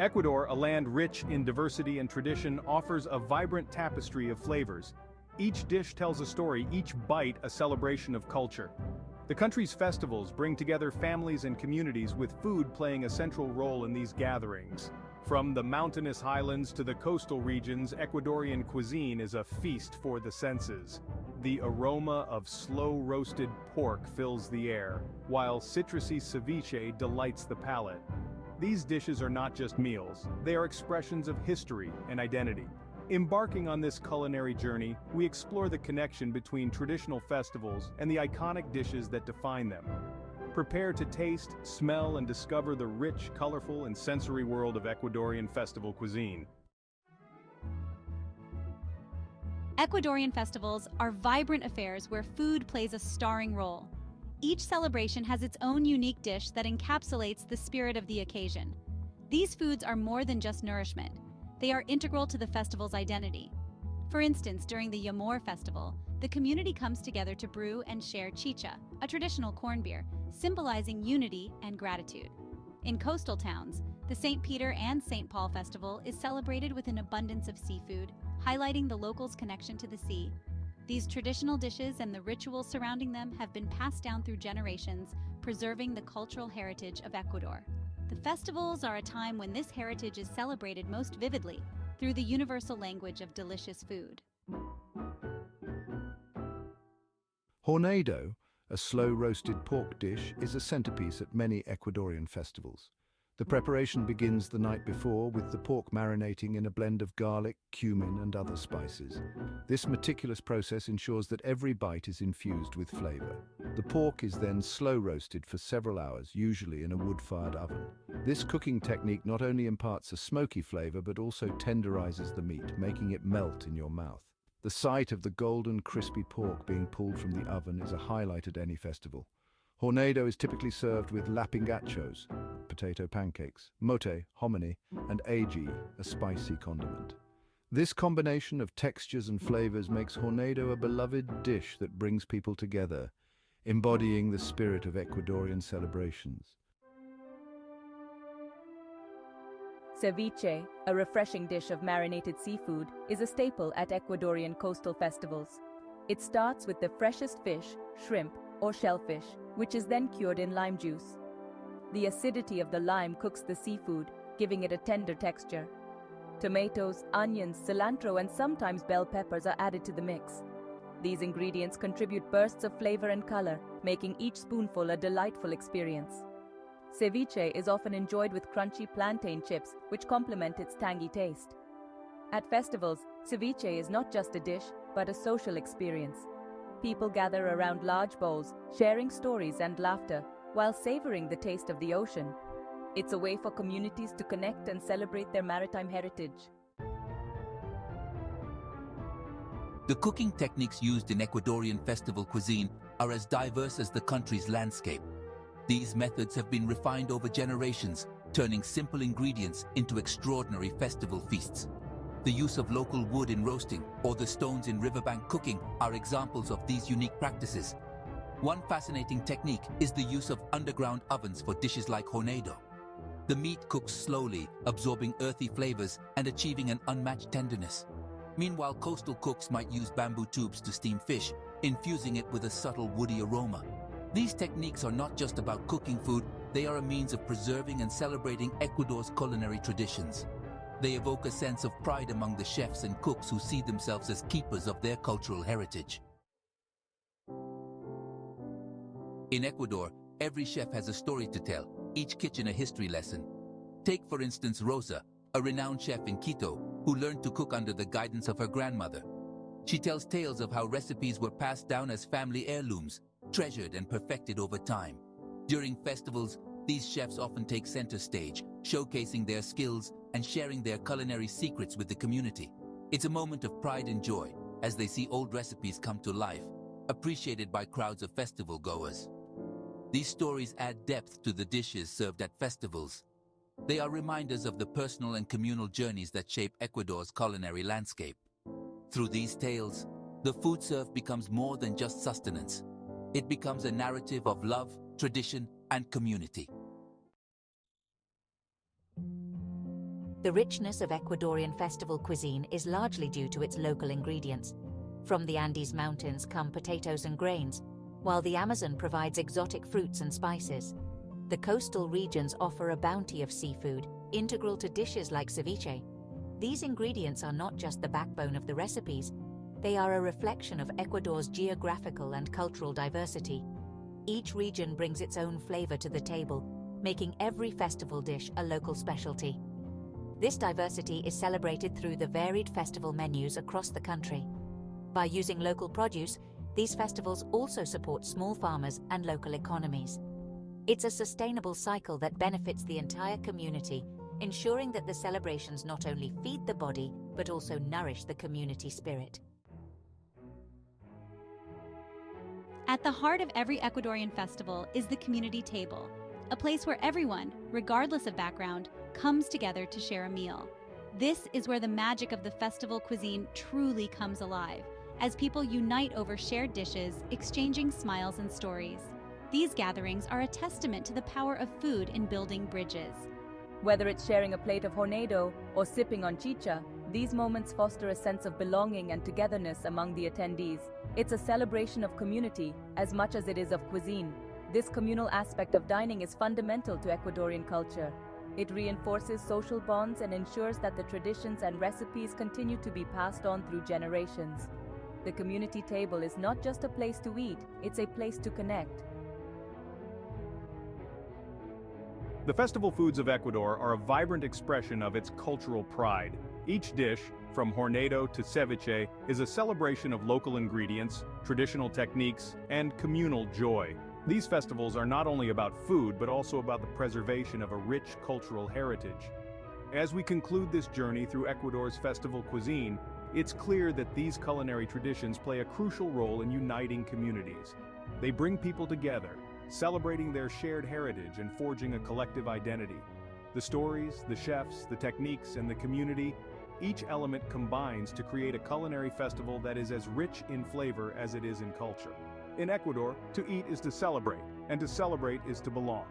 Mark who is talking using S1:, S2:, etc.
S1: Ecuador, a land rich in diversity and tradition, offers a vibrant tapestry of flavors. Each dish tells a story, each bite a celebration of culture. The country's festivals bring together families and communities, with food playing a central role in these gatherings. From the mountainous highlands to the coastal regions, Ecuadorian cuisine is a feast for the senses. The aroma of slow-roasted pork fills the air, while citrusy ceviche delights the palate. These dishes are not just meals, they are expressions of history and identity. Embarking on this culinary journey, we explore the connection between traditional festivals and the iconic dishes that define them. Prepare to taste, smell, and discover the rich, colorful, and sensory world of Ecuadorian festival cuisine.
S2: Ecuadorian festivals are vibrant affairs where food plays a starring role. Each celebration has its own unique dish that encapsulates the spirit of the occasion. These foods are more than just nourishment. They are integral to the festival's identity. For instance, during the Yamor festival, the community comes together to brew and share chicha, a traditional corn beer, symbolizing unity and gratitude. In coastal towns, the St. Peter and St. Paul festival is celebrated with an abundance of seafood, highlighting the locals' connection to the sea. These traditional dishes and the rituals surrounding them have been passed down through generations, preserving the cultural heritage of Ecuador. The festivals are a time when this heritage is celebrated most vividly through the universal language of delicious food.
S3: Hornado, a slow-roasted pork dish, is a centerpiece at many Ecuadorian festivals. The preparation begins the night before with the pork marinating in a blend of garlic, cumin, and other spices. This meticulous process ensures that every bite is infused with flavor. The pork is then slow-roasted for several hours, usually in a wood-fired oven. This cooking technique not only imparts a smoky flavor but also tenderizes the meat, making it melt in your mouth. The sight of the golden, crispy pork being pulled from the oven is a highlight at any festival. Hornado is typically served with lapingachos, potato pancakes, mote, hominy, and ají, a spicy condiment. This combination of textures and flavors makes hornado a beloved dish that brings people together, embodying the spirit of Ecuadorian celebrations.
S4: Ceviche, a refreshing dish of marinated seafood, is a staple at Ecuadorian coastal festivals. It starts with the freshest fish, shrimp, or shellfish, which is then cured in lime juice. The acidity of the lime cooks the seafood, giving it a tender texture. Tomatoes, onions, cilantro, and sometimes bell peppers are added to the mix. These ingredients contribute bursts of flavor and color, making each spoonful a delightful experience. Ceviche is often enjoyed with crunchy plantain chips, which complement its tangy taste. At festivals, ceviche is not just a dish, but a social experience. People gather around large bowls, sharing stories and laughter, while savoring the taste of the ocean. It's a way for communities to connect and celebrate their maritime heritage.
S5: The cooking techniques used in Ecuadorian festival cuisine are as diverse as the country's landscape. These methods have been refined over generations, turning simple ingredients into extraordinary festival feasts. The use of local wood in roasting or the stones in riverbank cooking are examples of these unique practices. One fascinating technique is the use of underground ovens for dishes like hornado. The meat cooks slowly, absorbing earthy flavors and achieving an unmatched tenderness. Meanwhile, coastal cooks might use bamboo tubes to steam fish, infusing it with a subtle woody aroma. These techniques are not just about cooking food, they are a means of preserving and celebrating Ecuador's culinary traditions. They evoke a sense of pride among the chefs and cooks who see themselves as keepers of their cultural heritage. In Ecuador, every chef has a story to tell, each kitchen a history lesson. Take, for instance, Rosa, a renowned chef in Quito, who learned to cook under the guidance of her grandmother. She tells tales of how recipes were passed down as family heirlooms, treasured and perfected over time. During festivals, these chefs often take center stage, showcasing their skills and sharing their culinary secrets with the community. It's a moment of pride and joy as they see old recipes come to life, appreciated by crowds of festival goers. These stories add depth to the dishes served at festivals. They are reminders of the personal and communal journeys that shape Ecuador's culinary landscape. Through these tales, the food served becomes more than just sustenance. It becomes a narrative of love, tradition, and community.
S6: The richness of Ecuadorian festival cuisine is largely due to its local ingredients. From the Andes Mountains come potatoes and grains, while the Amazon provides exotic fruits and spices. The coastal regions offer a bounty of seafood, integral to dishes like ceviche. These ingredients are not just the backbone of the recipes, they are a reflection of Ecuador's geographical and cultural diversity. Each region brings its own flavor to the table, making every festival dish a local specialty. This diversity is celebrated through the varied festival menus across the country. By using local produce, these festivals also support small farmers and local economies. It's a sustainable cycle that benefits the entire community, ensuring that the celebrations not only feed the body, but also nourish the community spirit.
S2: At the heart of every Ecuadorian festival is the community table, a place where everyone, regardless of background, comes together to share a meal. This is where the magic of the festival cuisine truly comes alive, as people unite over shared dishes, exchanging smiles and stories. These gatherings are a testament to the power of food in building bridges.
S4: Whether it's sharing a plate of hornado or sipping on chicha, these moments foster a sense of belonging and togetherness among the attendees. It's a celebration of community as much as it is of cuisine. This communal aspect of dining is fundamental to Ecuadorian culture. It reinforces social bonds and ensures that the traditions and recipes continue to be passed on through generations. The community table is not just a place to eat, it's a place to connect.
S1: The festival foods of Ecuador are a vibrant expression of its cultural pride. Each dish, from hornado to ceviche, is a celebration of local ingredients, traditional techniques, and communal joy. These festivals are not only about food, but also about the preservation of a rich cultural heritage. As we conclude this journey through Ecuador's festival cuisine, it's clear that these culinary traditions play a crucial role in uniting communities. They bring people together, celebrating their shared heritage and forging a collective identity. The stories, the chefs, the techniques, and the community, each element combines to create a culinary festival that is as rich in flavor as it is in culture. In Ecuador, to eat is to celebrate, and to celebrate is to belong.